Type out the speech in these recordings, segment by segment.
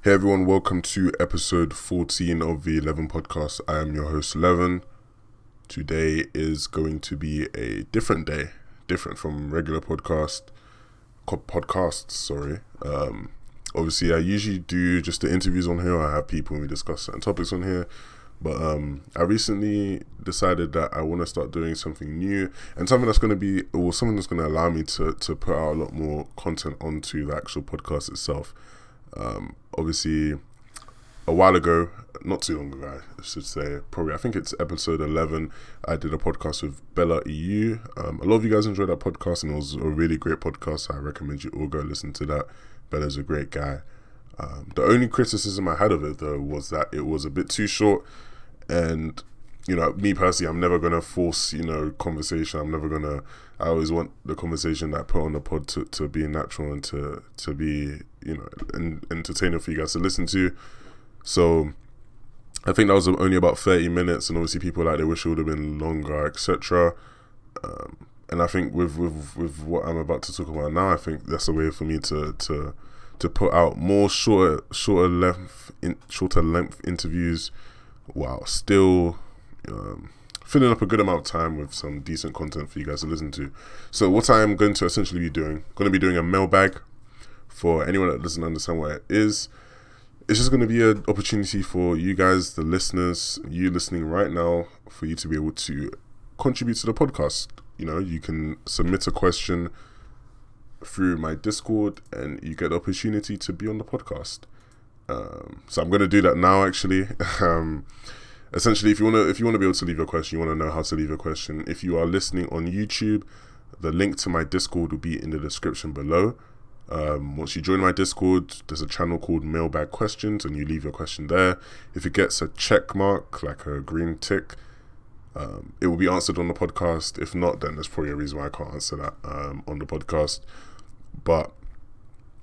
Hey everyone, welcome to episode 14 of the Leven Podcast. I am your host, Leven. Today is going to be a different day, different from regular podcasts, sorry. Obviously, I usually do just the interviews on here. I have people and we discuss certain topics on here. But I recently decided that I want to start doing something new and something that's going to allow me to put out a lot more content onto the actual podcast itself. Obviously, a while ago, not too long ago, I should say, I think it's episode 11, I did a podcast with Bella EU. A lot of you guys enjoyed that podcast and it was a really great podcast. I recommend you all go listen to that. Bella's a great guy. The only criticism I had of it, though, was that it was a bit too short. And, me personally, I'm never going to force, conversation. I always want the conversation that I put on the pod to be natural and to be, entertaining for you guys to listen to. So I think that was only about 30 minutes. And obviously people they wish it would have been longer, etc. And I think with what I'm about to talk about now, I think that's a way for me to put out more shorter length interviews, while still filling up a good amount of time with some decent content for you guys to listen to. So what I'm going to essentially be doing, a mailbag. For anyone that doesn't understand what it is, it's just going to be an opportunity for you guys, the listeners, you listening right now, for you to be able to contribute to the podcast. You can submit a question through my Discord and you get the opportunity to be on the podcast. So I'm going to do that now, actually. Essentially, if you want to be able to leave a question, you want to know how to leave a question. If you are listening on YouTube, the link to my Discord will be in the description below. Once you join my Discord, there's a channel called Mailbag Questions, and you leave your question there. If it gets a check mark, like a green tick, it will be answered on the podcast. If not, then there's probably a reason why I can't answer that on the podcast. But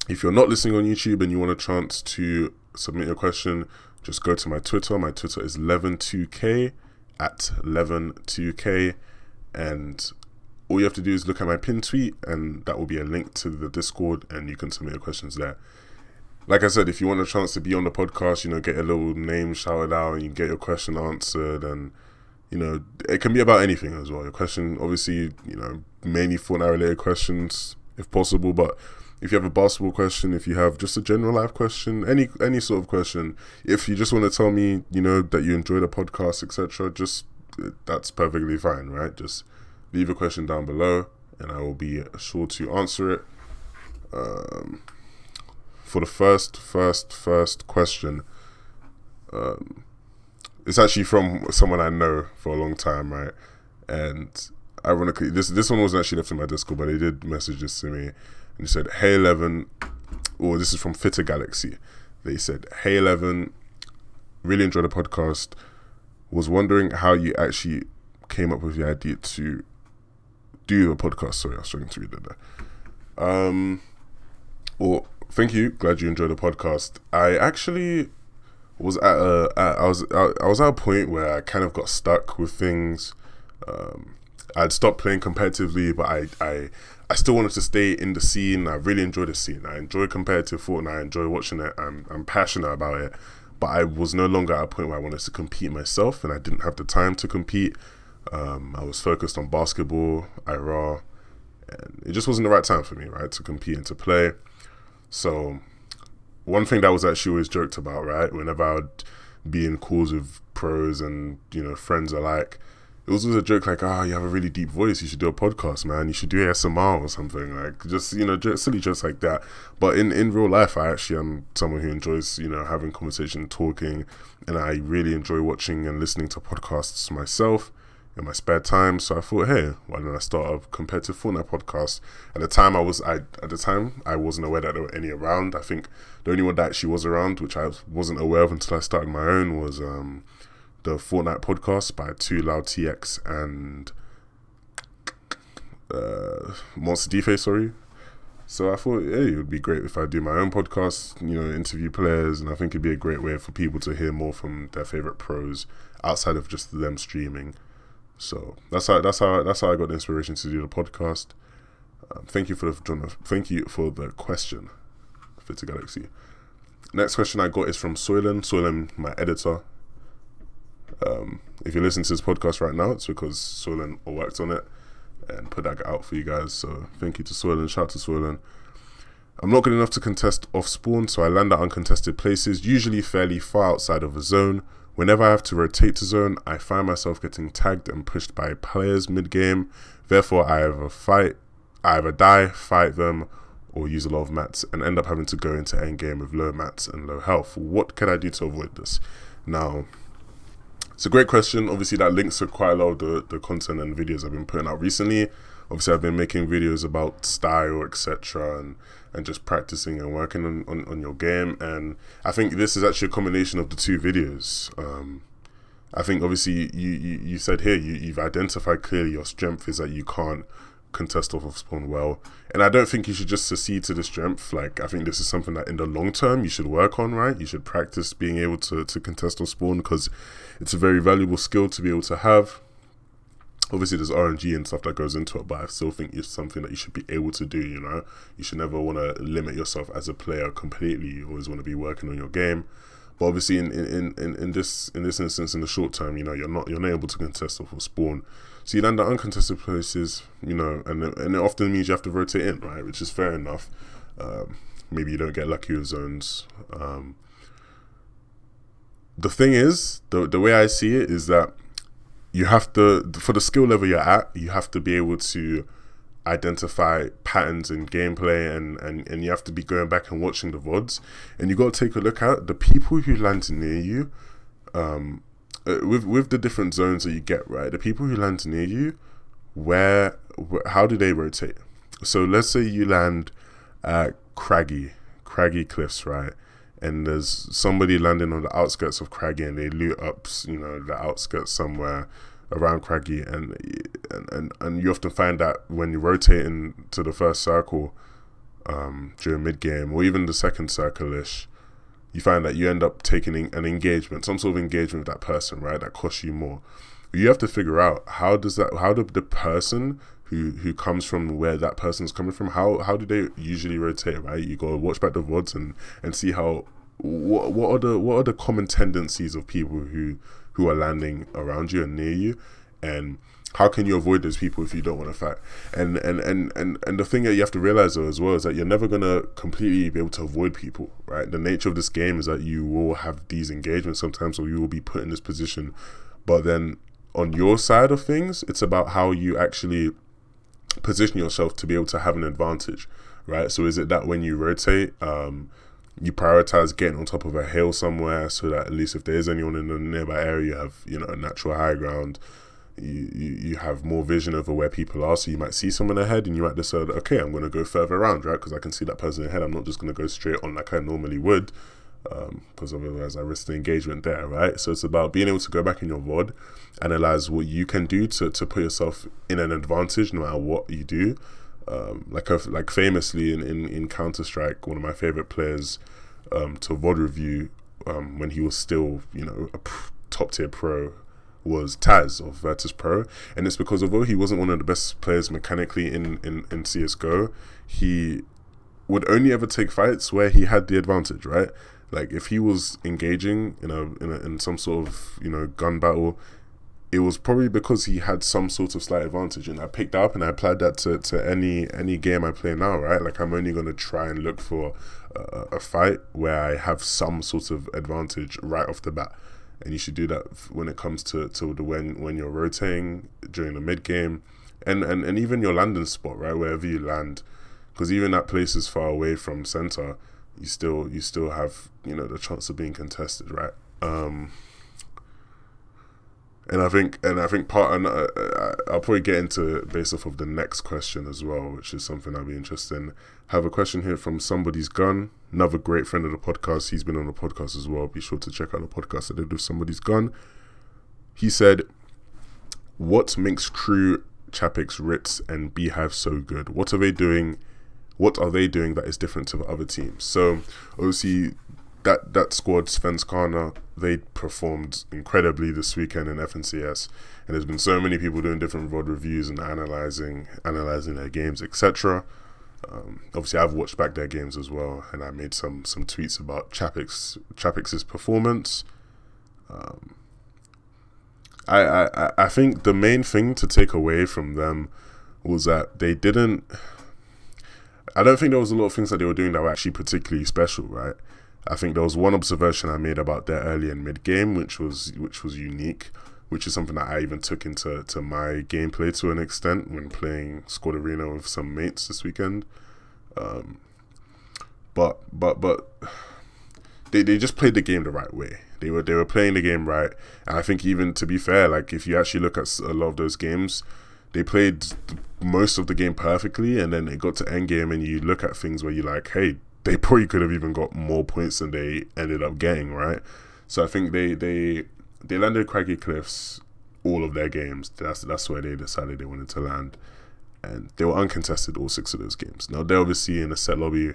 if you're not listening on YouTube and you want a chance to submit your question, just go to my Twitter. My Twitter is Leven2k, at Leven2k, and all you have to do is look at my pinned tweet, and that will be a link to the Discord, and you can submit your questions there. Like I said, if you want a chance to be on the podcast, get a little name shouted out, and you get your question answered, and it can be about anything as well. Your question, obviously, mainly Fortnite related questions if possible, but if you have a basketball question, if you have just a general life question, any sort of question, if you just want to tell me, that you enjoy the podcast, etc., that's perfectly fine, right? Just leave a question down below, and I will be sure to answer it. For the first question, it's actually from someone I know for a long time, right? And ironically, this one wasn't actually left in my Discord, but they did message this to me. And he said, "Hey Leven," or this is from Fitter Galaxy. They said, "Hey Leven, really enjoyed the podcast. Was wondering how you actually came up with the idea to do a podcast." Sorry, I was struggling to read that there. Well, thank you. Glad you enjoyed the podcast. I actually was I was at a point where I kind of got stuck with things. I'd stopped playing competitively, but I still wanted to stay in the scene. I really enjoy the scene. I enjoy competitive Fortnite. I enjoy watching it. I'm passionate about it. But I was no longer at a point where I wanted to compete myself, and I didn't have the time to compete. I was focused on basketball, IRA, and it just wasn't the right time for me, right, to compete and to play. So one thing that was actually always joked about, right, whenever I would be in calls with pros and, friends alike, it was always a joke like, you have a really deep voice, you should do a podcast, man, you should do ASMR or something, like, just, silly jokes like that. But in real life, I actually am someone who enjoys, having conversation, talking, and I really enjoy watching and listening to podcasts myself in my spare time. So I thought, hey, why don't I start a competitive Fortnite podcast? At the time, I wasn't aware that there were any around. I think the only one that actually was around, which I wasn't aware of until I started my own, was the Fortnite podcast by Too Loud TX and Monster D-Face, sorry. So I thought, hey, it would be great if I do my own podcast, interview players, and I think it'd be a great way for people to hear more from their favorite pros outside of just them streaming. So that's how I got the inspiration to do the podcast. Thank you for the question, Fitter Galaxy. Next question I got is from Soillan, my editor. If you listen to this podcast right now, it's because Soillan worked on it and put that out for you guys. So thank you to Soillan. Shout out to Soillan. I'm not good enough to contest off spawn, so I land at uncontested places, usually fairly far outside of a zone. Whenever I have to rotate to zone, I find myself getting tagged and pushed by players mid-game. Therefore, I either die, fight them, or use a lot of mats, and end up having to go into endgame with low mats and low health. What can I do to avoid this? Now, it's a great question. Obviously, that links to quite a lot of the content and videos I've been putting out recently. Obviously, I've been making videos about style, etc., and just practicing and working on your game. And I think this is actually a combination of the two videos. I think obviously you said here you've identified clearly your strength is that you can't contest off of spawn well, and I don't think you should just secede to the strength. Like, I think this is something that in the long term you should work on, right? You should practice being able to contest off spawn, because it's a very valuable skill to be able to have. Obviously there's RNG and stuff that goes into it, but I still think it's something that you should be able to do. You know, you should never want to limit yourself as a player completely. You always want to be working on your game. But obviously in this instance, in the short term, you know, you're not able to contest off of spawn. So you land at uncontested places, you know, and it often means you have to rotate in, right? Which is fair enough. Maybe you don't get lucky with zones. The thing is, the way I see it is that you have to, for the skill level you're at, you have to be able to identify patterns in gameplay, and you have to be going back and watching the VODs, and you got to take a look at the people who land near you, with the different zones that you get, right? The people who land near you, how do they rotate? So let's say you land at craggy cliffs, right? And there's somebody landing on the outskirts of craggy, and they loot up, you know, the outskirts somewhere around craggy, and you often find that when you're rotating to the first circle during mid game, or even the second circle-ish, you find that you end up taking an engagement, some sort of engagement with that person, right? That costs you more. You have to figure out how did the person who comes from where that person's coming from, how do they usually rotate, right? You go watch back the VODs and see what are the common tendencies of people who are landing around you and near you, and how can you avoid those people if you don't want to fight? And the thing that you have to realize though as well is that you're never gonna completely be able to avoid people, right? The nature of this game is that you will have these engagements sometimes, or you will be put in this position. But then on your side of things, it's about how you actually position yourself to be able to have an advantage, right? So is it that when you rotate, you prioritize getting on top of a hill somewhere, so that at least if there is anyone in the nearby area, you have, you know, a natural high ground. You have more vision over where people are, so you might see someone ahead and you might decide, okay, I'm going to go further around, right? Because I can see that person ahead. I'm not just going to go straight on like I normally would, because otherwise I risk the engagement there, right? So it's about being able to go back in your VOD, analyze what you can do to put yourself in an advantage no matter what you do. Like famously in Counter-Strike, one of my favorite players to VOD review when he was still, you know, a top tier pro, was Taz of Virtus Pro. And it's because although he wasn't one of the best players mechanically in CSGO, he would only ever take fights where he had the advantage, right? Like if he was engaging in some sort of, you know, gun battle, it was probably because he had some sort of slight advantage, and I picked that up and I applied that to any game I play now, right? Like I'm only going to try and look for a fight where I have some sort of advantage right off the bat. And you should do that when it comes to when you're rotating during the mid game, and even your landing spot, right? Wherever you land, because even that place is far away from center, you still have, you know, the chance of being contested, right? And I think I'll probably get into it based off of the next question as well, which is something I'll be interested in. I have a question here from Somebody's Gun, another great friend of the podcast. He's been on the podcast as well. Be sure to check out the podcast I did with Somebody's Gun. He said, what makes Crew, Chapix, Ritz, and Beehive so good? What are they doing that is different to the other teams? So obviously that squad, Svenskana, they performed incredibly this weekend in FNCS, and there's been so many people doing different VOD reviews and analyzing their games, etc. Obviously, I've watched back their games as well, and I made some tweets about Chapix's performance. I think the main thing to take away from them was that they didn't. I don't think there was a lot of things that they were doing that were actually particularly special, right? I think there was one observation I made about their early and mid game, which was unique, which is something that I even took into my gameplay to an extent when playing Squad Arena with some mates this weekend. But they just played the game the right way. They were playing the game right, and I think even to be fair, like if you actually look at a lot of those games, they played most of the game perfectly, and then it got to end game, and you look at things where you're like, hey, they probably could have even got more points than they ended up getting, right? So I think they landed Craggy Cliffs all of their games. That's where they decided they wanted to land, and they were uncontested all 6 of those games. Now they're obviously in a set lobby.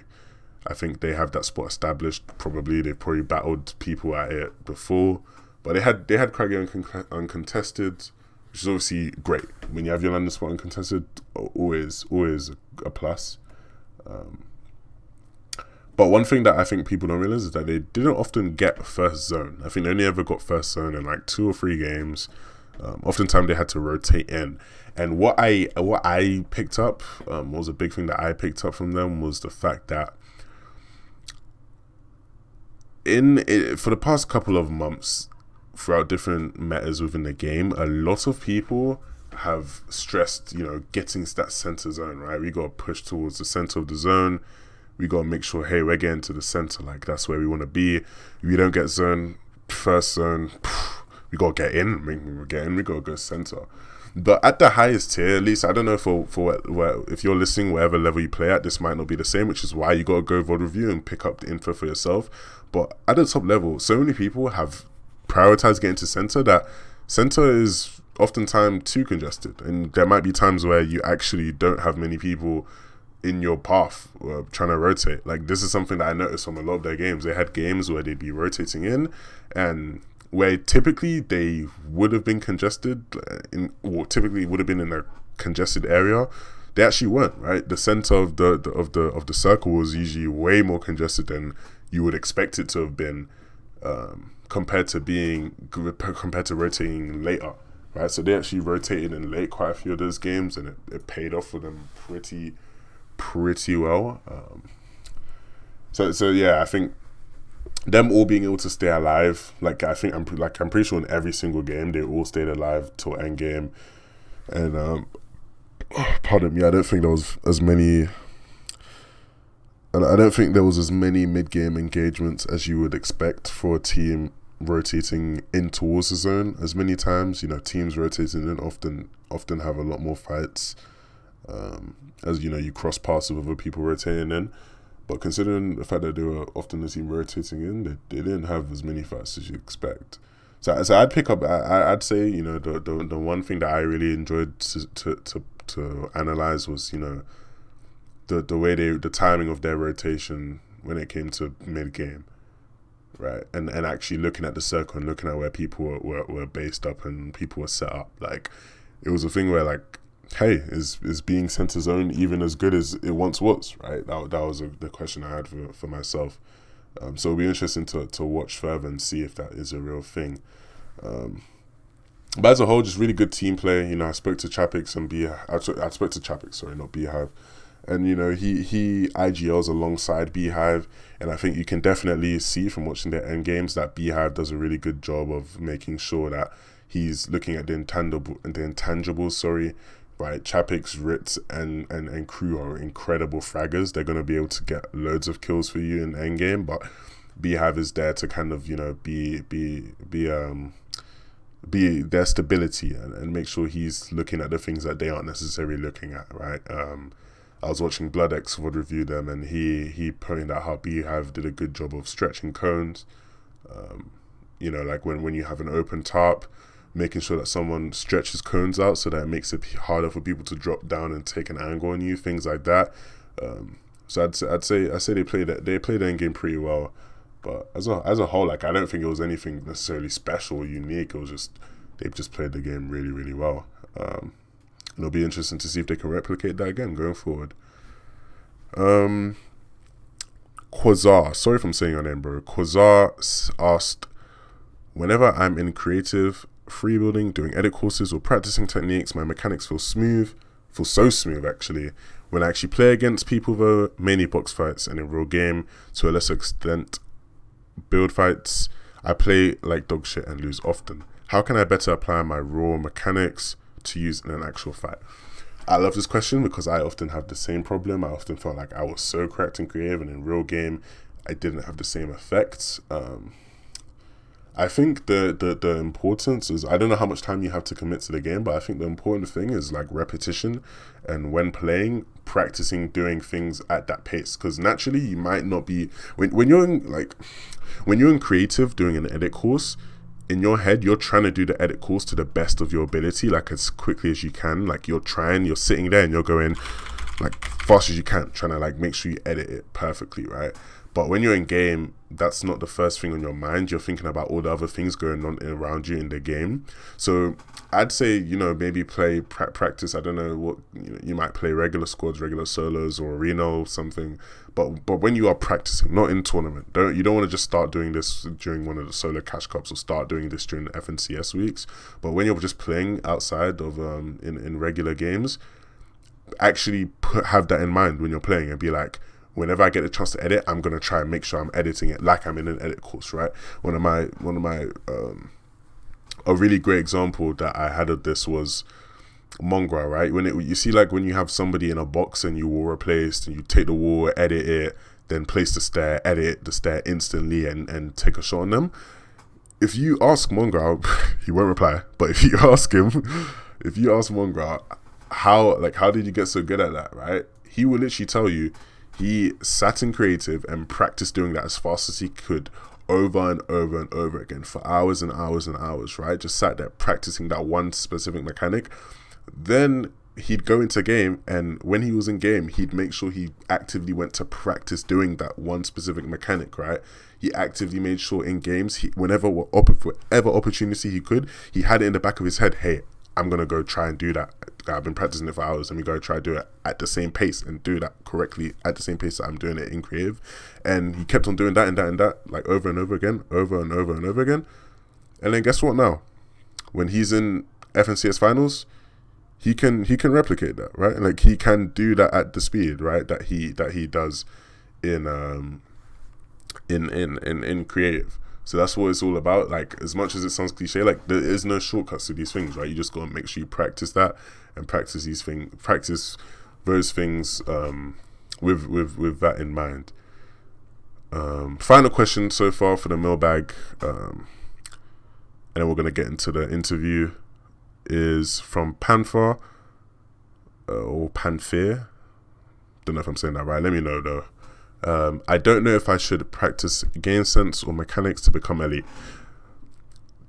I think they have that spot established. They've probably battled people at it before, but they had Craggy uncontested, which is obviously great. When you have your London spot uncontested, always a plus. But one thing that I think people don't realize is that they didn't often get first zone. I think they only ever got first zone in like 2 or 3 games. Oftentimes they had to rotate in. And what I picked up was a big thing that I picked up from them was the fact that for the past couple of months, throughout different metas within the game, a lot of people have stressed, getting to that center zone, right? We got to push towards the center of the zone. We got to make sure, hey, we're getting to the center. Like, that's where we want to be. If we don't get first zone, we got to get in. We got to go center. But at the highest tier, at least, I don't know if you're listening, whatever level you play at, this might not be the same, which is why you got to go VOD review and pick up the info for yourself. But at the top level, so many people have prioritized getting to center that center is oftentimes too congested. And there might be times where you actually don't have many people in your path trying to rotate. Like, this is something that I noticed from a lot of their games. They had games where they'd be rotating in, and where typically they would have been congested, typically would have been in a congested area, they actually weren't, right? The center of the circle was usually way more congested than you would expect it to have been, compared to rotating later, right? So they actually rotated in late quite a few of those games, and it paid off for them pretty well. So yeah, I think them all being able to stay alive, I'm pretty sure in every single game they all stayed alive till end game. And pardon me, I don't think there was as many mid-game engagements as you would expect for a team rotating in towards the zone as many times. Teams rotating in often have a lot more fights, as you cross paths with other people rotating in. But considering the fact that they were often the team rotating in, they didn't have as many fights as you expect. So I'd pick up. I'd say the one thing that I really enjoyed to analyze was the way the timing of their rotation when it came to mid game, right? And actually looking at the circle and looking at where people were based up and people were set up. Like, it was a thing where, like, hey, is being center zone even as good as it once was, right? That was the question I had for myself. So it'll be interesting to watch further and see if that is a real thing. But as a whole, just really good team play. I spoke to Chapix and I spoke to Chapix, sorry, not Beehive. And he IGLs alongside Beehive, and I think you can definitely see from watching their end games that Beehive does a really good job of making sure that he's looking at the intangibles, right? Chapix, Ritz, and crew are incredible fraggers. They're going to be able to get loads of kills for you in endgame, but Beehive is there to kind of, be their stability and make sure he's looking at the things that they aren't necessarily looking at, right? I was watching BloodX would review them, and he pointed out how Beehive did a good job of stretching cones. Like when you have an open tarp, making sure that someone stretches cones out so that it makes it harder for people to drop down and take an angle on you, things like that. So I'd say they played the end game pretty well, but as a whole, like, I don't think it was anything necessarily special or unique. It was just they've just played the game really, really well. It'll be interesting to see if they can replicate that again going forward. Quasar, sorry if I'm saying your name, bro. Quasar asked, whenever I'm in creative, free building, doing edit courses, or practicing techniques, my mechanics feel so smooth actually. When I actually play against people though, mainly box fights and in real game, to a lesser extent build fights, I play like dog shit and lose often. How can I better apply my raw mechanics to use in an actual fight? I love this question because I often have the same problem. I often felt like I was so cracked and creative, and in real game I didn't have the same effects. I think the importance is, I don't know how much time you have to commit to the game, but I think the important thing is like repetition, and when playing, practicing doing things at that pace, because naturally you might not be, when you're in creative doing an edit course, in your head you're trying to do the edit course to the best of your ability, like as quickly as you can. Like you're sitting there and you're going like fast as you can, trying to like make sure you edit it perfectly, right? But when you're in game, that's not the first thing on your mind. You're thinking about all the other things going on around you in the game. So I'd say, maybe play practice. I don't know what, you might play regular squads, regular solos, or arena or something. But when you are practicing, not in tournament, you don't want to just start doing this during one of the solo cash cups, or start doing this during the FNCS weeks. But when you're just playing outside of in regular games, actually have that in mind when you're playing, and be like, whenever I get a chance to edit, I'm gonna try and make sure I'm editing it like I'm in an edit course, right? One of my a really great example that I had of this was Mongra, right? You see, like when you have somebody in a box and you wall replaced, and you take the wall, edit it, then place the stair, edit the stair instantly, and take a shot on them. If you ask Mongra, he won't reply. But if you ask Mongra, how did you get so good at that, right? He will literally tell you he sat in creative and practiced doing that as fast as he could, over and over and over again for hours and hours and hours, right? Just sat there practicing that one specific mechanic. Then he'd go into game, and when he was in game, he'd make sure he actively went to practice doing that one specific mechanic, right? He actively made sure in games, whenever opportunity he could, he had it in the back of his head, hey, I'm going to go try and do that. I've been practicing it for hours. Let me go try to do it at the same pace and do that correctly at the same pace that I'm doing it in creative. And he kept on doing that and that and that, like over and over again, over and over and over again. And then guess what now? When he's in FNCS finals, he can replicate that, right? Like he can do that at the speed, right, that he does in creative. So that's what it's all about. Like, as much as it sounds cliche, like there is no shortcuts to these things, right? You just gotta make sure you practice that and practice those things with that in mind. Final question so far for the mailbag, and then we're gonna get into the interview, is from Panther or Panther. Don't know if I'm saying that right. Let me know though. I don't know if I should practice game sense or mechanics to become elite.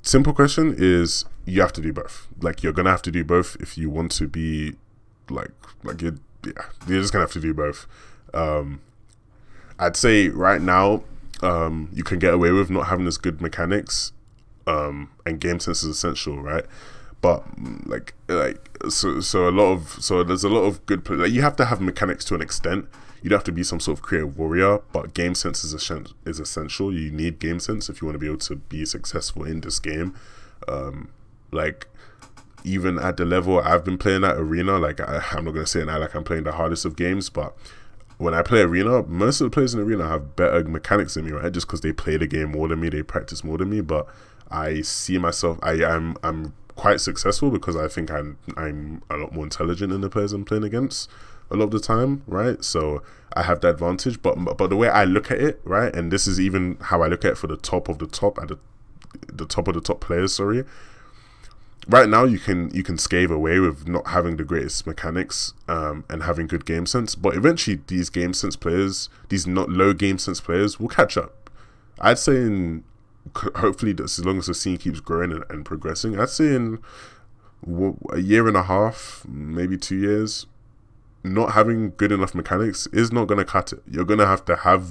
Simple question is, you have to do both. Like, you're gonna have to do both if you want to be you're just gonna have to do both. I'd say right now, you can get away with not having as good mechanics, and game sense is essential, right? But so there's a lot of good, like, you have to have mechanics to an extent. You don't have to be some sort of creative warrior, but game sense is essential. You need game sense if you want to be able to be successful in this game. Like, even at the level I've been playing at arena, like I'm not gonna say now like I'm playing the hardest of games, but when I play arena, most of the players in arena have better mechanics than me, right? Just because they play the game more than me, they practice more than me. But I see myself, I'm quite successful because I think I'm a lot more intelligent than the players I'm playing against a lot of the time, right? So I have that advantage. But the way I look at it, right, and this is even how I look at it for the top of the top, at the top of the top players, sorry. Right now, you can scathe away with not having the greatest mechanics, and having good game sense. But eventually, these game sense players, these not low game sense players, will catch up. I'd say hopefully, as long as the scene keeps growing and progressing, I'd say in a year and a half, maybe 2 years, not having good enough mechanics is not going to cut it. You're going to have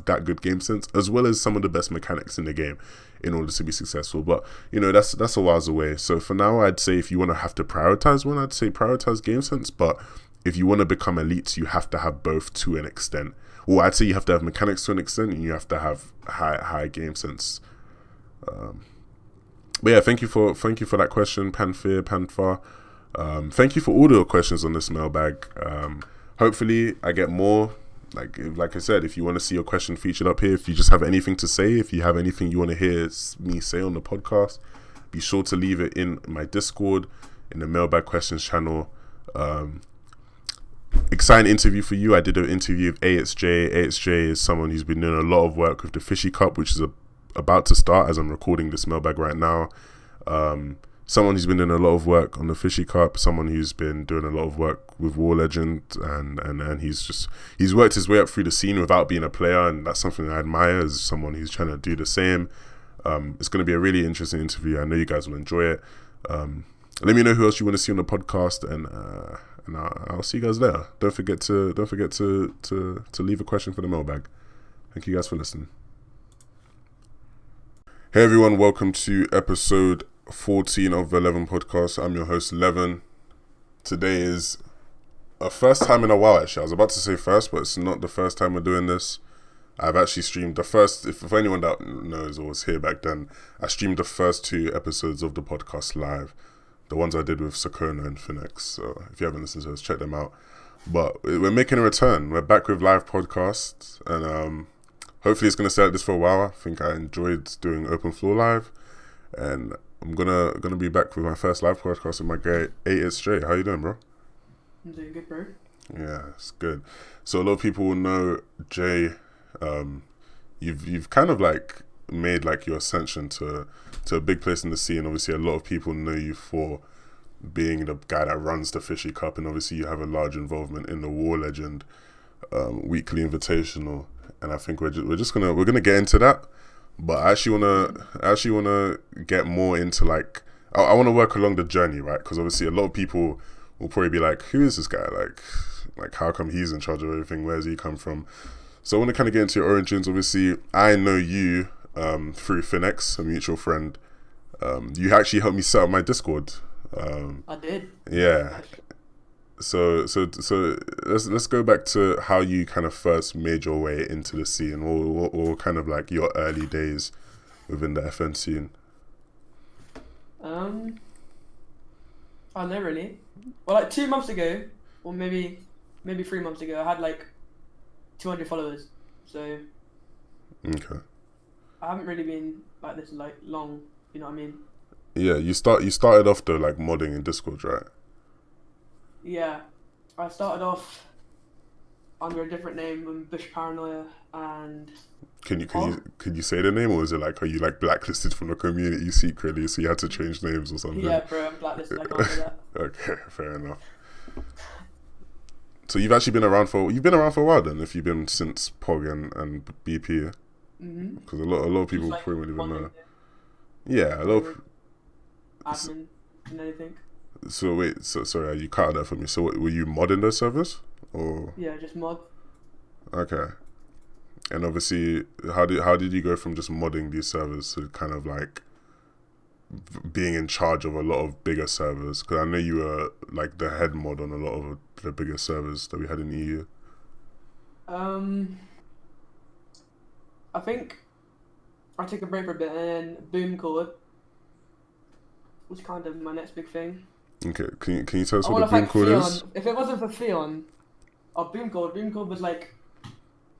that good game sense as well as some of the best mechanics in the game in order to be successful. But that's a whiles away. So for now, I'd say if you want to have to prioritize one, I'd say prioritize game sense. But if you want to become elites, you have to have both to an extent. Well, I'd say you have to have mechanics to an extent, and you have to have high game sense. But yeah, thank you for that question, Panfar. Thank you for all the questions on this mailbag. Hopefully, I get more. Like I said, if you want to see your question featured up here, if you just have anything to say, if you have anything you want to hear me say on the podcast, be sure to leave it in my Discord, in the mailbag questions channel. Exciting interview for you. I did an interview with ASJ. ASJ is someone who's been doing a lot of work with the Fishy Cup, which is about to start as I'm recording this mailbag right now. Someone who's been doing a lot of work on the Fishy Cup, someone who's been doing a lot of work with War Legend, and he's worked his way up through the scene without being a player, and that's something I admire as someone who's trying to do the same. It's going to be a really interesting interview. I know you guys will enjoy it. Let me know who else you want to see on the podcast, and I'll see you guys later. Don't forget to leave a question for the mailbag. Thank you guys for listening. Hey everyone, welcome to episode 14 of the Leven Podcast. I'm your host, Leven. Today is a first time in a while, actually. I was about to say first, but it's not the first time we're doing this. I've actually streamed the first, if anyone that knows or was here back then, I streamed the first 2 episodes of the podcast live. The ones I did with Sakona and Finex. So if you haven't listened to those, check them out. But we're making a return. We're back with live podcasts, and hopefully it's going to stay like this for a while. I think I enjoyed doing Open Floor Live, and I'm gonna be back with my first live podcast with my guy ASJ. How you doing, bro? I'm doing good, bro. Yeah, it's good. So a lot of people will know Jay. You've kind of like made like your ascension to a big place in the scene. Obviously, a lot of people know you for being the guy that runs the Fishy Cup, and obviously you have a large involvement in the War Legend weekly invitational. And I think we're gonna get into that. But I actually wanna get more into like I want to work along the journey, right? Because obviously a lot of people will probably be like, who is this guy? Like how come he's in charge of everything? Where's he come from? So I want to kind of get into your origins. Obviously, I know you through Finex, a mutual friend. You actually helped me set up my Discord. I did. Yeah. So let's go back to how you kind of first made your way into the scene, or kind of like your early days within the FN scene. I know really. Well, like 2 months ago, or maybe 3 months ago, I had like 200 followers. So okay. I haven't really been like this like long. You know what I mean? Yeah, you started off though like modding in Discord, right? Yeah, I started off under a different name than Bush Paranoia, and Can you say the name, or is it like, are you like blacklisted from the community secretly, so you had to change names or something? Yeah, bro, I'm blacklisted. I can't do that. Okay, fair enough. So you've actually been around for a while then, if you've been since POG and BP. Because a lot of people like probably won't even know. Yeah, a lot of admin and anything. So wait, sorry, you cut out that for me. So were you modding those servers, or? Yeah, just mod. Okay. And obviously, how did you go from just modding these servers to kind of like being in charge of a lot of bigger servers? Because I know you were like the head mod on a lot of the bigger servers that we had in the EU. I think I took a break for a bit, and then Boom Chord was kind of my next big thing. Okay, can you tell us what the Boom Chord is? If it wasn't for Theon, Boom Chord was like,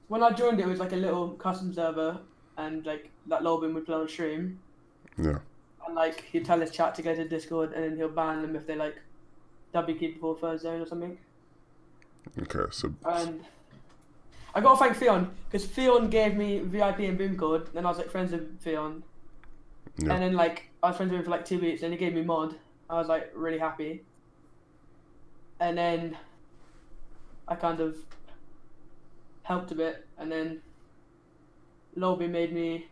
when I joined it was like a little custom server, and like that Lobin would play on stream. Yeah. And like he'd tell his chat to go to Discord, and then he'll ban them if they like W key before first zone or something. Okay, so. And I gotta thank Theon, because Theon gave me VIP and Boom Chord, and I was like friends with Theon. Yeah. And then like I was friends with him for like 2 weeks, and he gave me mod. I was like really happy. And then I kind of helped a bit, and then Lobby made me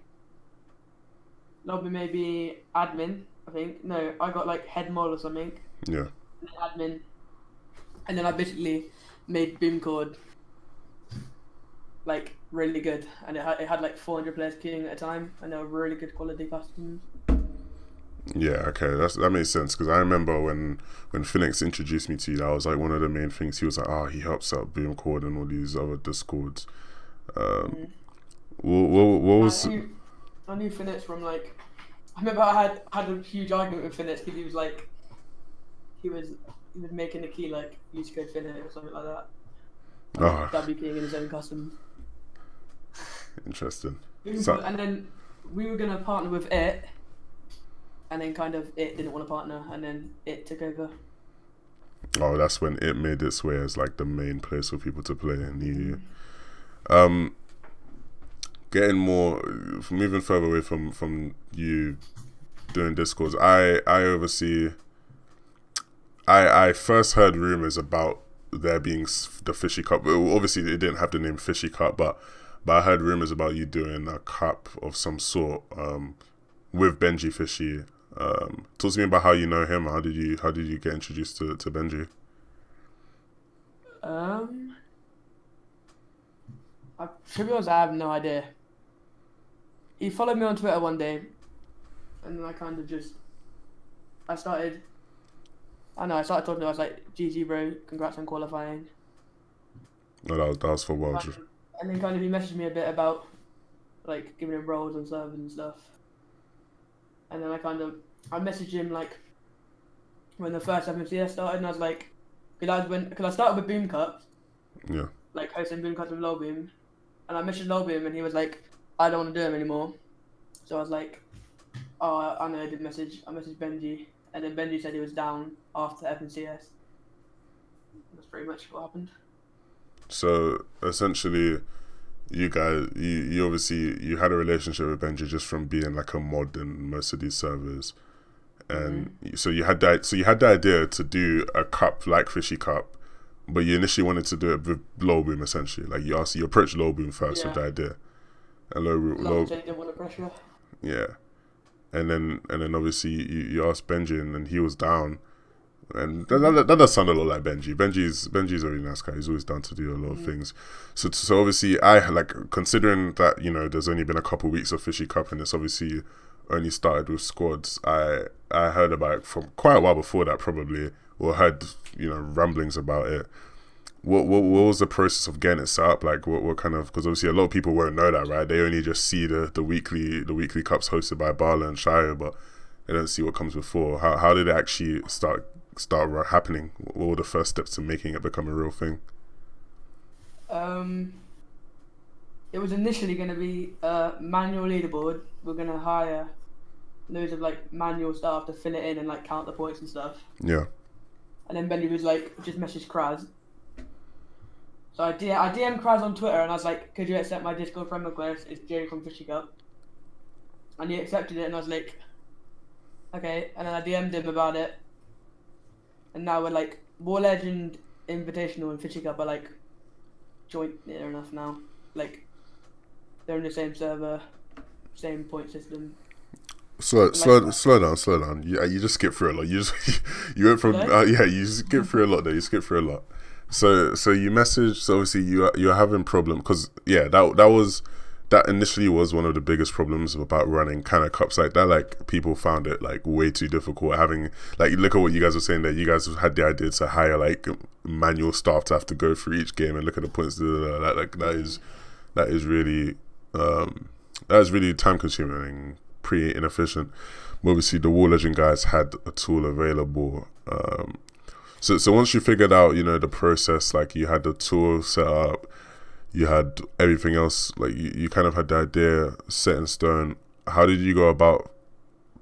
admin, I think. No, I got like head mod or something. Yeah. Admin. And then I basically made Boom Chord like really good, and it had like 400 players queuing at a time, and they were really good quality customs. Yeah, okay, that makes sense because I remember when Phoenix introduced me to you, that was like one of the main things. He was like, "Oh, he helps out Boom Chord and all these other Discords." Um, Mm. what I was? knew I knew Finesse from like I remember I had a huge argument with Finesse because he was like he was he was making the key like use code Finesse or something like that. And then Oh, W keying in his own custom. interesting. So, And then we were gonna partner with it, and then kind of it didn't want to partner, and then it took over. oh, that's when it made its way as like the main place for people to play and you. Mm. Um, getting more, moving further away from you doing Discords. I oversee. I first heard rumors about there being the Fishy Cup. Well, obviously, it didn't have the name Fishy Cup, but I heard rumors about you doing a cup of some sort with Benji Fishy. Talk to me about how you know him. How did you get introduced to Benji? Um, to be honest, I have no idea. He followed me on Twitter one day, and then I kind of just I started. I know I started talking to him. I was like, "GG, bro, congrats on qualifying." No, that was for World. And then kind of he messaged me a bit about like giving him roles on servers and stuff. And then I messaged him like when the first FMCS started, and I was like, because I started with Boom Cups, Yeah. like hosting Boom Cups with Lol Boom, and I messaged Lol Boom, and he was like, I don't want to do them anymore. So I was like, oh, I know I did message. I messaged Benji, and then Benji said he was down after FMCS. That's pretty much what happened. So essentially, you guys, you obviously you had a relationship with Benji just from being like a mod in most of these servers, and so you had the idea to do a cup like Fishy Cup, but you initially wanted to do it with Low Boom essentially. Like you approached Low Boom first with the idea, and Didn't want to pressure. yeah, and then obviously you asked Benji and he was down. And that does sound a lot like Benji. Benji's a really nice guy. He's always down to do a lot of things. So obviously I like considering that there's only been a couple of weeks of Fishy Cup and it's obviously only started with squads. I heard about it from quite a while before that probably, or heard rumblings about it. What was the process of getting it set up? Like what kind of, because obviously a lot of people won't know that, right? They only just see the weekly cups hosted by Bala and Shire, but they don't see what comes before. How did it actually start happening? What were the first steps to making it become a real thing? It was initially going to be a manual leaderboard. We're going to hire loads of like manual staff to fill it in and like count the points and stuff. Yeah. And then Benny was like, just message Kraz. So I DM'd Kraz on Twitter and I was like, could you accept my Discord friend request? It's Jay from Fishy Cup. And he accepted it and I was like, okay. And then I DM'd him about it. And now we're like, War Legend, Invitational and Fishy Cup are like joint near enough now. Like, they're in the same server, same point system. Slow down. You just skip through a lot. You went from you skip through a lot there. You skip through a lot. So you messaged. So obviously you're having problem because that initially was one of the biggest problems about running kind of cups like that. Like people found it like way too difficult having like, look at what you guys were saying there. You guys had the idea to hire like manual staff to have to go through each game and look at the points. That is really time consuming, pretty inefficient. But obviously the War Legend guys had a tool available. So once you figured out, the process, like you had the tool set up, you had everything else, like you kind of had the idea set in stone. How did you go about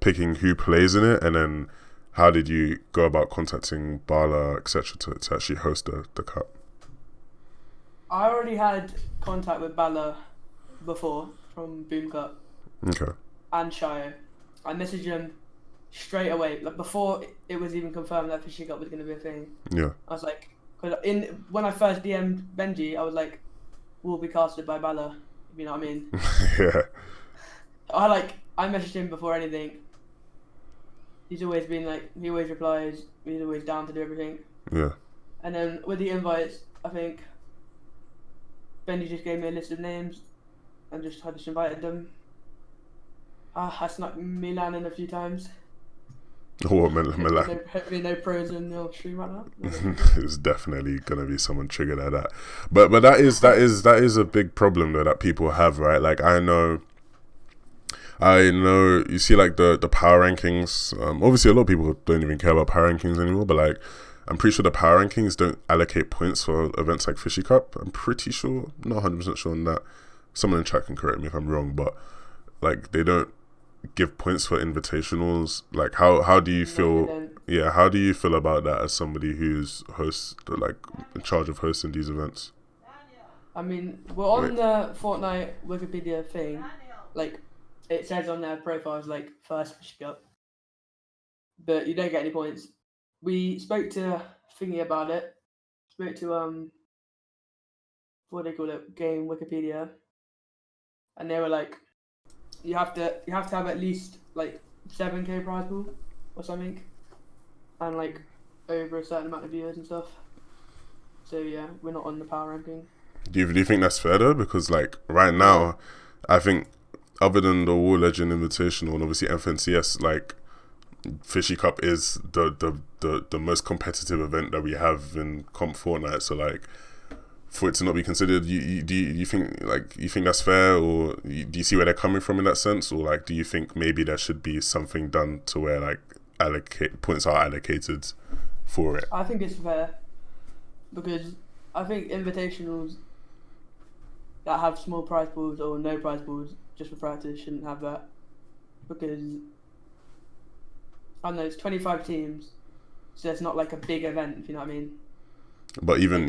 picking who plays in it, and then how did you go about contacting Bala, etc., to actually host the cup? I already had contact with Bala before from Boom Cup. Okay. And Shire. I messaged him straight away, like before it was even confirmed that Fishy Cup was going to be a thing. Yeah. I was like, when I first DM'd Benji, I was like, we'll be casted by Bala, if you know what I mean. Yeah. I messaged him before anything. He's always been like, he always replies, he's always down to do everything. Yeah. And then with the invites, I think Benji just gave me a list of names and I just invited them. I snuck Milan in a few times. Or Hopefully no pros in your stream right now. It's definitely gonna be someone triggered at that. But that is a big problem though that people have, right? Like I know you see like the power rankings. Obviously a lot of people don't even care about power rankings anymore, but like I'm pretty sure the power rankings don't allocate points for events like Fishy Cup. I'm pretty sure, not 100% sure on that. Someone in chat can correct me if I'm wrong, but like they don't give points for invitationals. Like how do you feel? Yeah, how do you feel about that as somebody who's in charge of hosting these events? I mean, we're on the Fortnite Wikipedia thing. Like, it says on their profiles like first Fishy Cup, but you don't get any points. We spoke to Thingy about it. Spoke to what do they call it? Game Wikipedia, and they were like, you have to have at least like 7K prize pool or something, and like over a certain amount of viewers and stuff. So yeah, we're not on the power ranking. Do you think that's fair though? Because like right now, I think other than the War Legend Invitational and obviously FNCS, like Fishy Cup is the most competitive event that we have in Comp Fortnite. So like, for it to not be considered, do you think that's fair, or do you see where they're coming from in that sense, or like do you think maybe there should be something done to where like points are allocated for it? I think it's fair because I think invitationals that have small prize pools or no prize pools just for practice shouldn't have that, because I don't know, it's 25 teams, so it's not like a big event, if you know what I mean. But even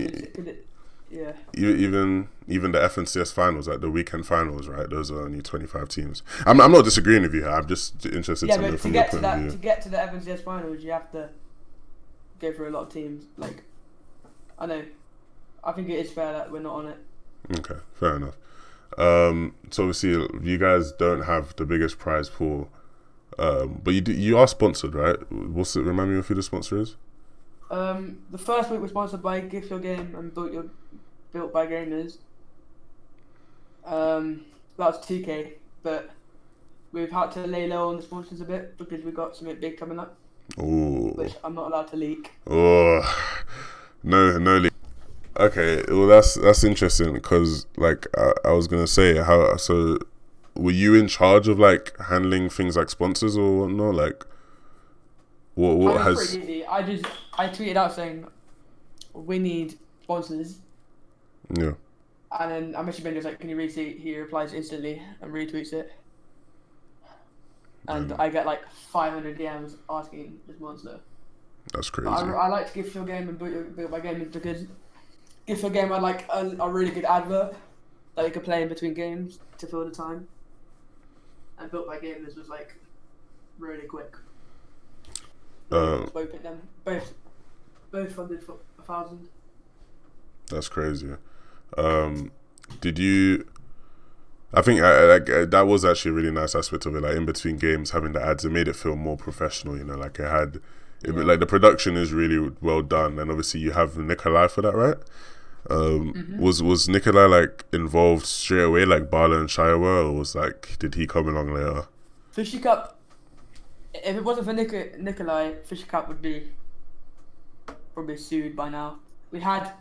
yeah, even the FNCS finals, like the weekend finals, right? Those are only 25 teams. I'm not disagreeing with you. I'm just interested to know from your point of view. To get to the FNCS finals, you have to go through a lot of teams. Like, I know, I think it is fair that we're not on it. Okay, fair enough. So obviously you guys don't have the biggest prize pool, but you are sponsored, right? Remind me of who the sponsor is? The first week was sponsored by Gift Your Game and Built by Gamers. That was 2K, but we've had to lay low on the sponsors a bit because we've got something big coming up. Ooh. Which I'm not allowed to leak. Oh, no leak. Okay, well that's interesting because like I was gonna say so were you in charge of like handling things like sponsors or whatnot? Like what has? Pretty easy. I tweeted out saying we need sponsors. Yeah. And then I messaged Ben, was like, "Can you retweet?" He replies instantly and retweets it. And I get like 500 DMs asking this monster. That's crazy. I like to Gift Your Game and Built by Gamers because Gift Your Game had like a really good advert that you could play in between games to fill the time. And Built by Gamers was like really quick. Both funded for 1,000. That's crazy. Did you? I think that was actually a really nice aspect of it. Like in between games, having the ads, it made it feel more professional. You know, like like the production is really well done, and obviously you have Nikolai for that, right? Was Nikolai like involved straight away, like Bala and Shire were, or did he come along later? Fishy Cup. If it wasn't for Nikolai, Fishy Cup would be probably sued by now. We had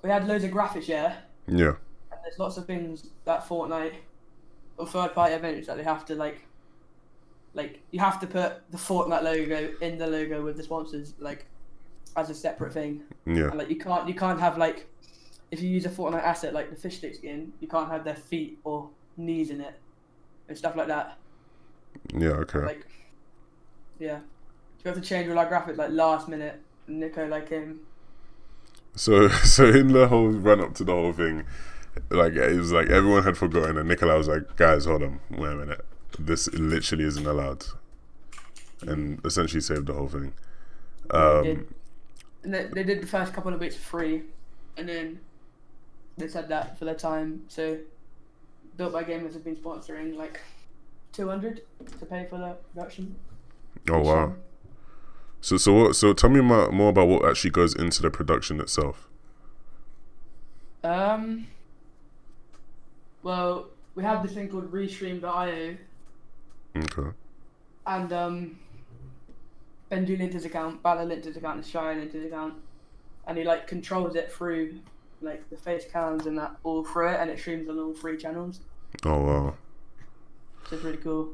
loads of graphics, yeah. Yeah. And there's lots of things that Fortnite or third-party events that they have to like you have to put the Fortnite logo in the logo with the sponsors like as a separate thing. Yeah. And like you can't have like if you use a Fortnite asset like the fish stick skin, you can't have their feet or knees in it and stuff like that. Yeah. Okay. Like. Yeah, you have to change all our graphics like last minute. And Nico like him. So in the whole run up to the whole thing, like it was like everyone had forgotten, and Nicola was like, "Guys, hold on, wait a minute. This literally isn't allowed," and essentially saved the whole thing. They did the first couple of weeks free, and then they said that for their time. So Built by Gamers have been sponsoring like 200 to pay for the production. Oh wow! So tell me more about what actually goes into the production itself. Well, we have this thing called Restream.io. Okay. And Benji linked his account, Bala linked his account, and Shia linked his account, and he like controls it through like the face cams and that all through it, and it streams on all 3 channels. Oh wow. So it's really cool.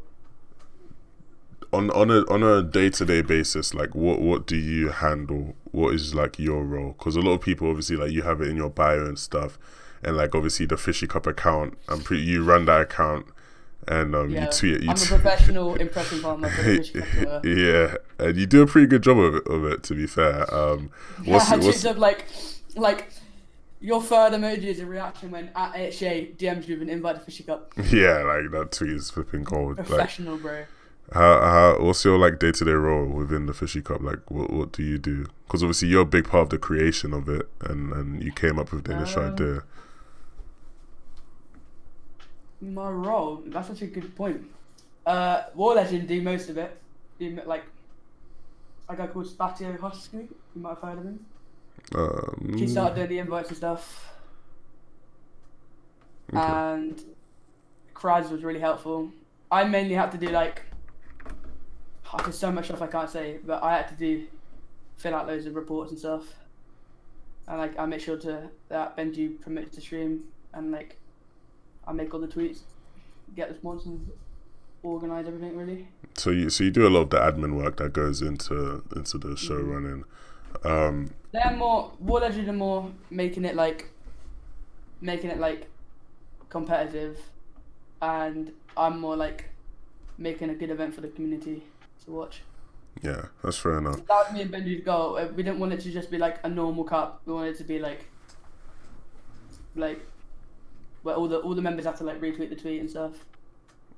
On a day-to-day basis, like what do you handle? What is like your role? Because a lot of people obviously like you have it in your bio and stuff, and like obviously the Fishy Cup account. You run that account, and you tweet. I'm a professional impression farmer for the Fishy Cup. Yeah, and you do a pretty good job of it. To be fair, what's like your third emoji is a reaction when at jayy DMs you an invite to Fishy Cup. Yeah, like that tweet is flipping cold. Professional, like, bro. How what's your like day-to-day role within the Fishy Cup? Like what do you do? Because obviously you're a big part of the creation of it, and you came up with the initial idea. My role, that's such a good point. War Legend do most of it. Like a guy called Spatio Hosky, you might have heard of him. He started doing the invites and stuff. Okay. And Kraz was really helpful. I mainly had to do like, there's so much stuff I can't say, but I had to fill out loads of reports and stuff. And like I make sure that Benji promotes the stream, and like I make all the tweets, get the sponsors, organise everything really. So you do a lot of the admin work that goes into the show running. They're more War Legend are more making it like competitive, and I'm more like making a good event for the community to watch. Yeah, that's fair enough. That was me and Benji's goal. We didn't want it to just be like a normal cup. We wanted it to be like where all the members have to like retweet the tweet and stuff.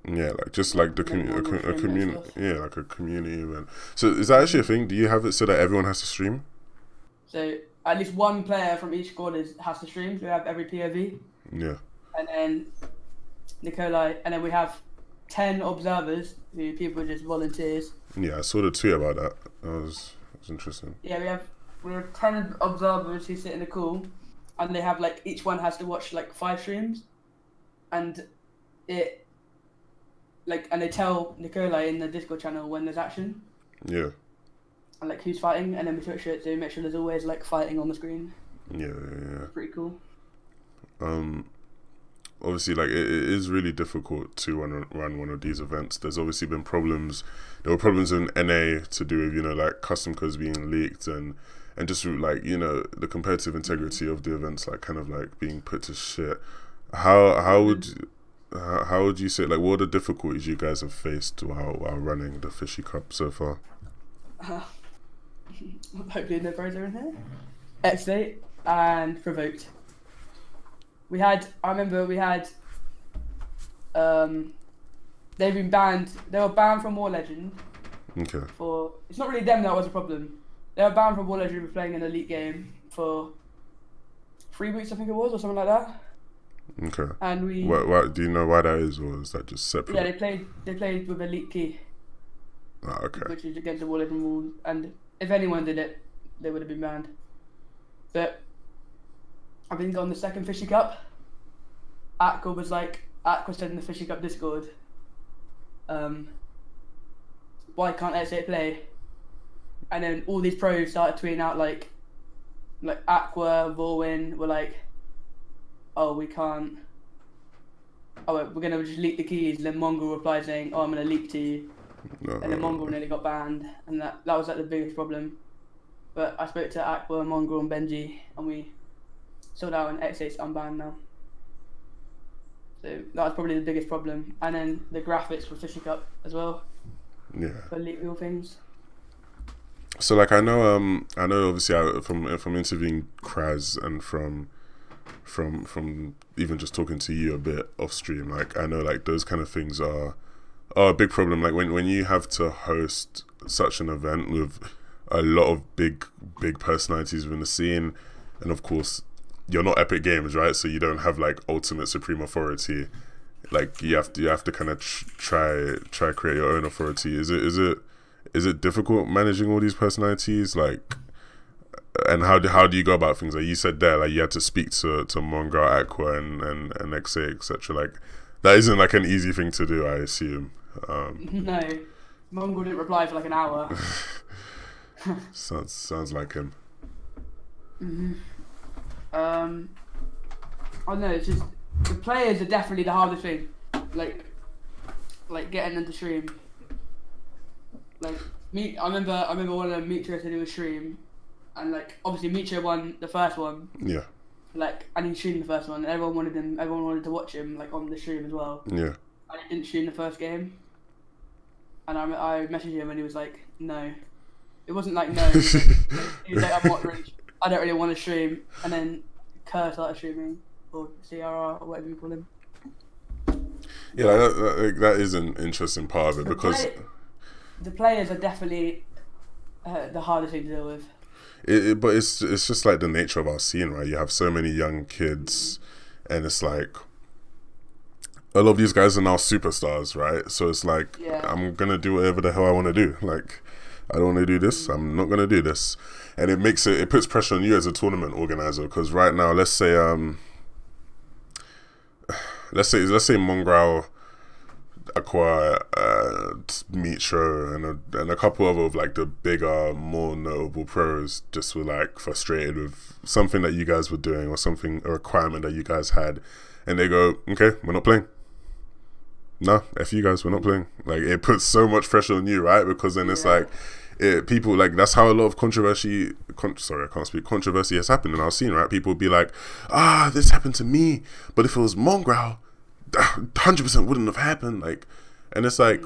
Yeah, like just like a community. Yeah, like a community event. So is that actually a thing? Do you have it so that everyone has to stream? So at least one player from each squad has to stream. So we have every POV. Yeah. And then Nikolai, and then we have 10 observers who people are just volunteers. Yeah, I saw the tweet about that. That was interesting. Yeah, we have 10 observers who sit in the call, and they have like each one has to watch like 5 streams, and and they tell Nikolai in the Discord channel when there's action. Yeah. And like who's fighting, and then we switch it to make sure there's always like fighting on the screen. Yeah. Pretty cool. Obviously, like it is really difficult to run one of these events. There's obviously been problems. There were problems in NA to do with like custom codes being leaked and just like the competitive integrity of the events like kind of like being put to shit. How would you say, like, what are the difficulties you guys have faced while running the Fishy Cup so far? Hopefully no pros are in here. X8 and Provoked. I remember we had, they've been banned. They were banned from War Legend. Okay. It's not really them that was a problem. They were banned from War Legend for playing an elite game for 3 weeks, I think it was, or something like that. Okay. And we. Why, do you know why that is, or is that just separate? Yeah, they played with elite key. Ah, okay. Which is against the War Legend rules, and if anyone did it, they would have been banned. But I think on the second Fishy Cup, Aqua said in the Fishy Cup Discord, why can't X8 play? And then all these pros started tweeting out like Aqua, Vorwin were like, oh, we can't. Oh, we're gonna just leak the keys. And then Mongol replied saying, oh, I'm gonna leak to you. And then Mongol nearly got banned, and that was like the biggest problem. But I spoke to Aqua, Mongol, and Benji, and we sorted out, and X8's unbanned now. So that was probably the biggest problem. And then the graphics for Fishy Cup as well. Yeah. For leak wheel things. So like I know obviously from interviewing Kraz and from even just talking to you a bit off stream, like I know like those kind of things are a big problem. Like when you have to host such an event with a lot of big personalities within the scene, and of course you're not Epic Games, right? So you don't have like ultimate supreme authority. Like you have to kind of try create your own authority. Is it difficult managing all these personalities? Like, and how do you go about things? Like you said there, like you had to speak to Mongo, Aqua, and XA, etc. Like that isn't like an easy thing to do, I assume. No, Mongo didn't reply for like an hour. Sounds like him. I don't know. It's just the players are definitely the hardest thing. Like getting into stream. Like me, I remember one of them Micho said he was stream, and like obviously Micho won the first one. Yeah. Like, and he streamed the first one, and everyone wanted to watch him like on the stream as well. Yeah. And he didn't stream the first game, and I messaged him and he was like, no. It wasn't like no. He was like, I don't really want to stream, and then Kerr started streaming, or CRR or whatever you call him. Yeah, that is an interesting part of it because the players are definitely the hardest thing to deal with. But it's just like the nature of our scene, right? You have so many young kids, and it's like a lot of these guys are now superstars, right? So it's like I'm gonna do whatever the hell I want to do. Like I don't want to do this. I'm not gonna do this, and it puts pressure on you as a tournament organizer because right now, let's say Mongrel acquire Mitro and a couple of like the bigger, more notable pros just were like frustrated with something that you guys were doing or a requirement that you guys had, and they go, okay, we're not playing. No, F you guys, we're not playing. Like it puts so much pressure on you, right? Because then it's like people like that's how a lot of controversy has happened in our scene, right? People would be like, this happened to me, but if it was Mongrel, 100% wouldn't have happened. Like, and it's like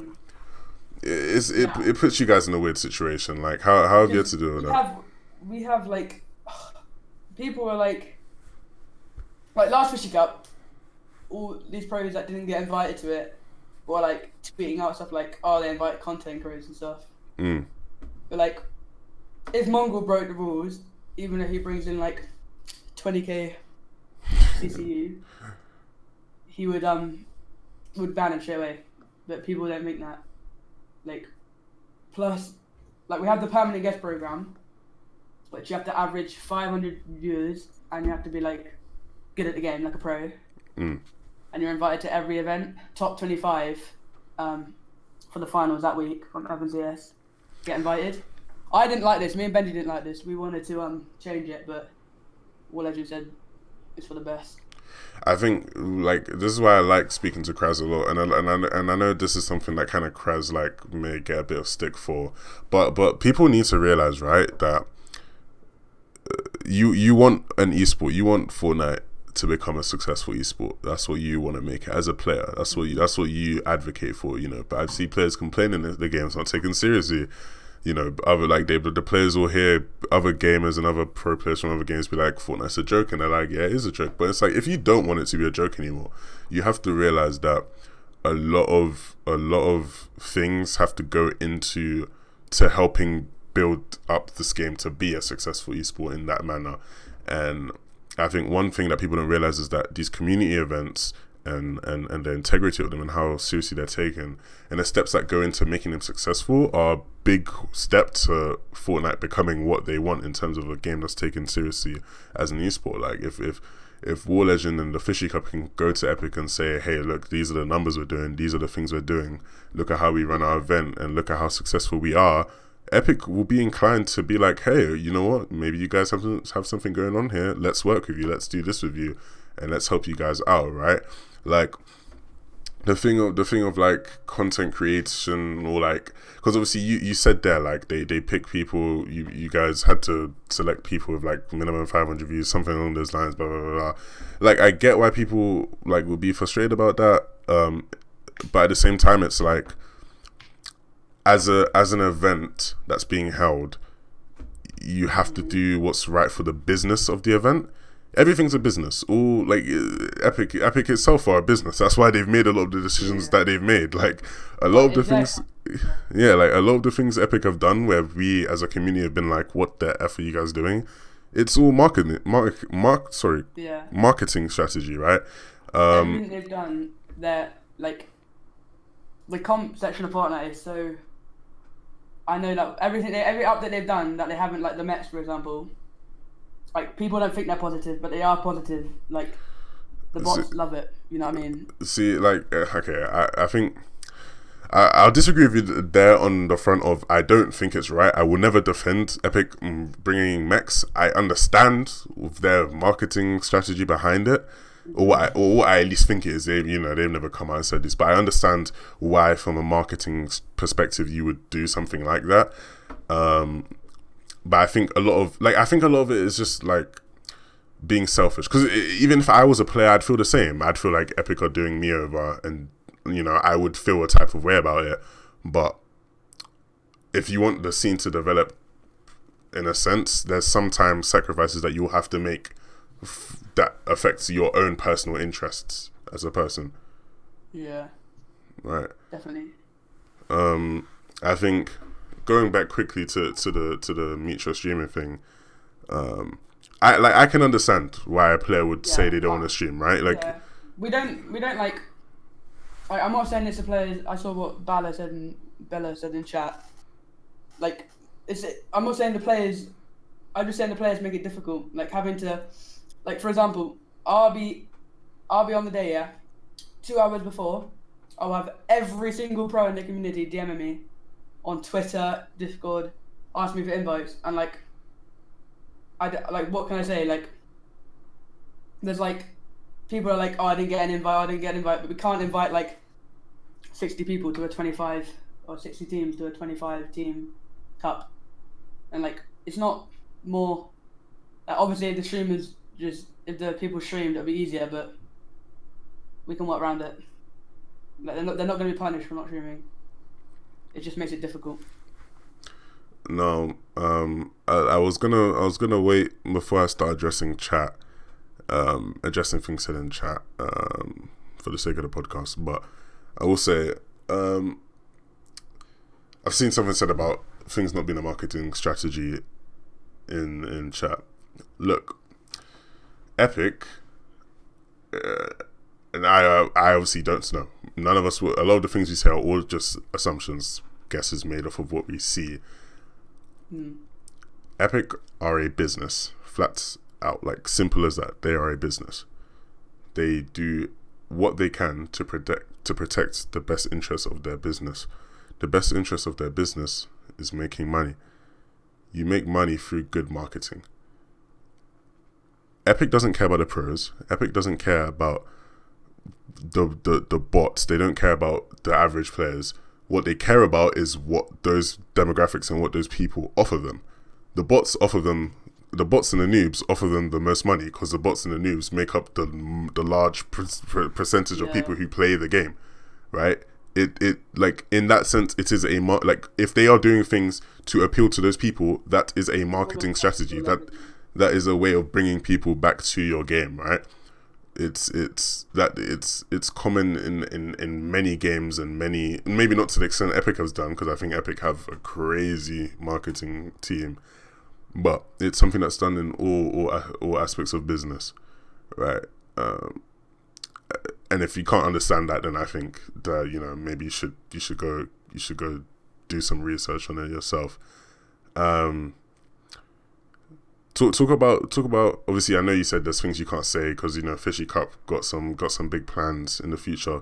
it puts you guys in a weird situation. Like how have you had to do with that? We have like people are like last Fishy Cup, all these pros that didn't get invited to it were like tweeting out stuff like, they invite content creators and stuff. But like if Mongrel broke the rules, even if he brings in like 20k CCU, he would ban him straight away. But people don't think that. Like, plus, like we have the permanent guest program, but you have to average 500 viewers, and you have to be like good at the game, like a pro. And you're invited to every event. Top 25 for the finals that week on Evans ES. Get invited. I didn't like this. Me and Benji didn't like this. We wanted to change it, but War Legend said it's for the best. I think like this is why I like speaking to Kraz a lot, and I know this is something that kind of Kraz like may get a bit of stick for, but people need to realize, right, that you want an esport, you want Fortnite to become a successful esport. That's what you want to make it as a player. That's what you advocate for, you know. But I see players complaining that the game's not taken seriously. You know, other like the players will hear other gamers and other pro players from other games be like, Fortnite's a joke, and they're like, yeah, it is a joke. But it's like if you don't want it to be a joke anymore, you have to realize that a lot of things have to go into helping build up this game to be a successful esport in that manner. And I think one thing that people don't realize is that these community events and the integrity of them and how seriously they're taken and the steps that go into making them successful are a big step to Fortnite becoming what they want in terms of a game that's taken seriously as an esport. Like if War Legend and the Fishy Cup can go to Epic and say, hey, look, these are the numbers we're doing, these are the things we're doing, look at how we run our event and look at how successful we are, Epic will be inclined to be like, hey, you know what, maybe you guys have something going on here, let's work with you, let's do this with you, and let's help you guys out, right? Like the thing of like content creation, or like, because obviously you said there like they pick people, you guys had to select people with like minimum 500 views, something along those lines, blah blah blah, blah. Like I get why people like will be frustrated about that, but at the same time it's like as an event that's being held, you have to do what's right for the business of the event. Everything's a business. All like Epic itself are a business. That's why they've made a lot of the decisions that they've made. Like a lot of the things, like a lot of the things Epic have done, where we as a community have been like, "What the f are you guys doing?" It's all marketing strategy, right? Everything they've done, they're like the comp section of Fortnite is so. I know that every update they've done that they haven't, like the Mets, for example. Like, people don't think they're positive, but they are positive. Like, the bots love it. You know what I mean? See, like, okay, I think I'll disagree with you there on the front of I don't think it's right. I will never defend Epic bringing mechs. I understand their marketing strategy behind it, or what I at least think it is. They've never come out and said this, but I understand why, from a marketing perspective, you would do something like that. But I think a lot of it is just like being selfish. Because even if I was a player, I'd feel the same. I'd feel like Epic are doing me over, and I would feel a type of way about it. But if you want the scene to develop, in a sense, there's sometimes sacrifices that you'll have to make that affects your own personal interests as a person. Yeah. Right. Definitely. I think going back quickly to the Mitra streaming thing, I can understand why a player would say they don't want to stream, right? Like, we don't like. I'm not saying this to players. I saw what Bella said in chat. Like, I'm not saying the players. I'm just saying the players make it difficult. Like having to, like for example, I'll be on the day, yeah. 2 hours before, I'll have every single pro in the community DMing me on Twitter, Discord, ask me for invites, and like, what can I say? Like, there's like, people are like, oh, I didn't get an invite, but we can't invite like 60 people to a 25 or 60 teams to a 25 team cup, and like, it's not more. Obviously, if the streamers if the people streamed, it'll be easier, but we can work around it. Like, they're not going to be punished for not streaming. It just makes it difficult. No, I was gonna wait before I start addressing things said in chat, for the sake of the podcast. But I will say, I've seen something said about things not being a marketing strategy in chat. Look, Epic, and I obviously don't know. None of us will. A lot of the things we say are all just assumptions, guesses made off of what we see. Epic are a business, flat out, like simple as that. They are a business. They do what they can to protect the best interests of their business. The best interest of their business is making money. You make money through good marketing. Epic doesn't care about the pros. Epic doesn't care about the bots. They don't care about the average players. What they care about is what those demographics and what those people offer them. The bots and the noobs offer them the most money, because the bots and the noobs make up the large percentage of people who play the game, right? It like, in that sense, it is like, if they are doing things to appeal to those people, that is a marketing strategy. That is a way of bringing people back to your game, right? It's common in many games, and maybe not to the extent Epic has done, because I think Epic have a crazy marketing team, but it's something that's done in all aspects of business, right? And if you can't understand that, then I think that maybe you should go do some research on it yourself. Talk about. Obviously, I know you said there's things you can't say because Fishy Cup got some big plans in the future,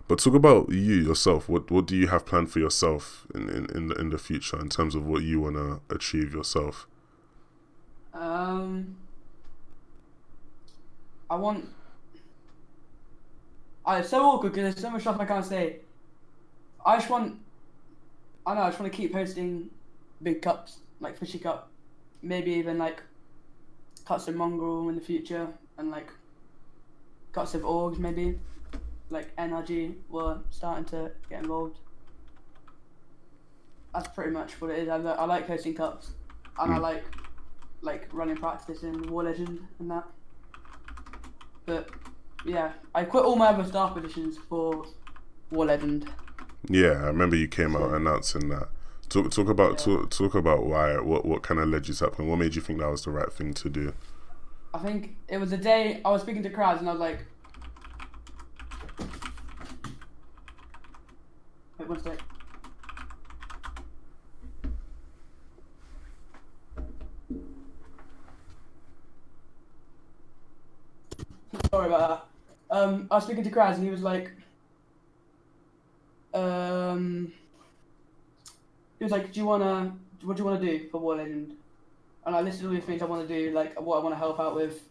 but talk about you yourself. What do you have planned for yourself in the future in terms of what you want to achieve yourself? It's so awkward because there's so much stuff I can't say. I just want to keep hosting big cups like Fishy Cup, maybe even like cuts of Mongrel in the future, and like cuts of orgs, maybe like NRG were starting to get involved. That's pretty much what it is. I like hosting cups, and I like running practice in War Legend and that. But yeah, I quit all my other staff positions for War Legend. Yeah, I remember you came out announcing that. Talk about why, what kind of led you to that point. What made you think that was the right thing to do? I think it was the day I was speaking to crowds, and I was like, wait 1 sec. Sorry about that. I was speaking to Kraz, and he was like, he was like, what do you wanna do for War Legend? And I listed all these things I want to do, like what I want to help out with.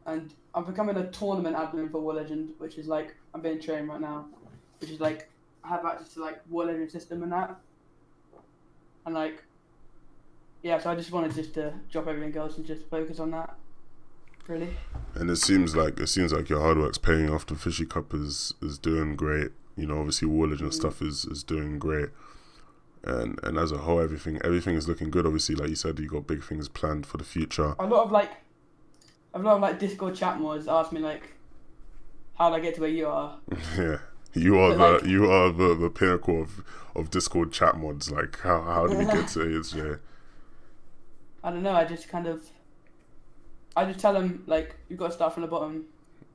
And I'm becoming a tournament admin for War Legend, which is like, I'm being trained right now, which is like, I have access to like War Legend system and that. And like, yeah, so I just wanted to drop everything else and just focus on that, really. And it seems like your hard work's paying off. The Fishy Cup is doing great. You know, obviously War Legend stuff is doing great. And as a whole, everything is looking good. Obviously, like you said, you got big things planned for the future. A lot of Discord chat mods ask me like, how did I get to where you are? Yeah, you are the pinnacle of Discord chat mods. Like, how did we get to ASJ? I don't know. I just tell them like, you've got to start from the bottom.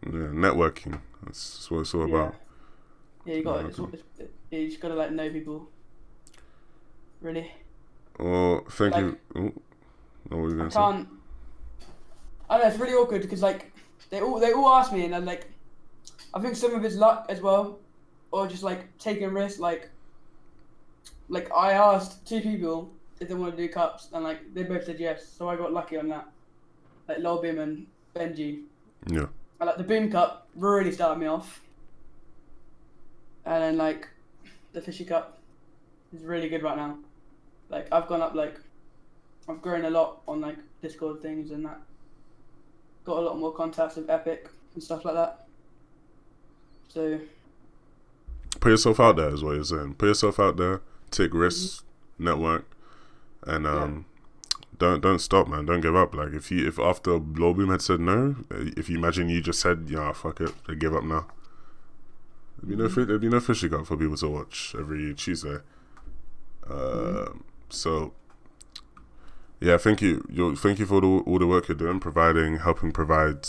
Yeah, networking. That's what it's all about. Yeah, you just got to like know people. Really. Oh, thank you. Oh, what were you gonna say? I don't know. It's really awkward because like they all ask me, and I'm like, I think some of it's luck as well, or just like taking a risk. Like I asked 2 people if they want to do cups, and like they both said yes, so I got lucky on that. Like Lol Beam and Benji. Yeah. And like the Boom Cup really started me off, and then like the Fishy Cup is really good right now. Like I've gone up, like I've grown a lot on like Discord things and that. Got a lot more contacts with Epic and stuff like that. So put yourself out there is what you're saying. Put yourself out there, take risks, network, and don't stop, man. Don't give up. Like if after Blow Boom had said no, if you imagine you just said, yeah, fuck it, I give up now. There'd be no Fishy Cup for people to watch every Tuesday. So yeah, thank you for all the work you're doing, helping provide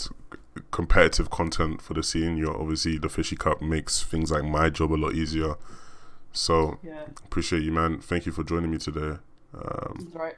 competitive content for the scene. You're obviously, the Fishy Cup makes things like my job a lot easier. So appreciate you, man. Thank you for joining me today. That's right.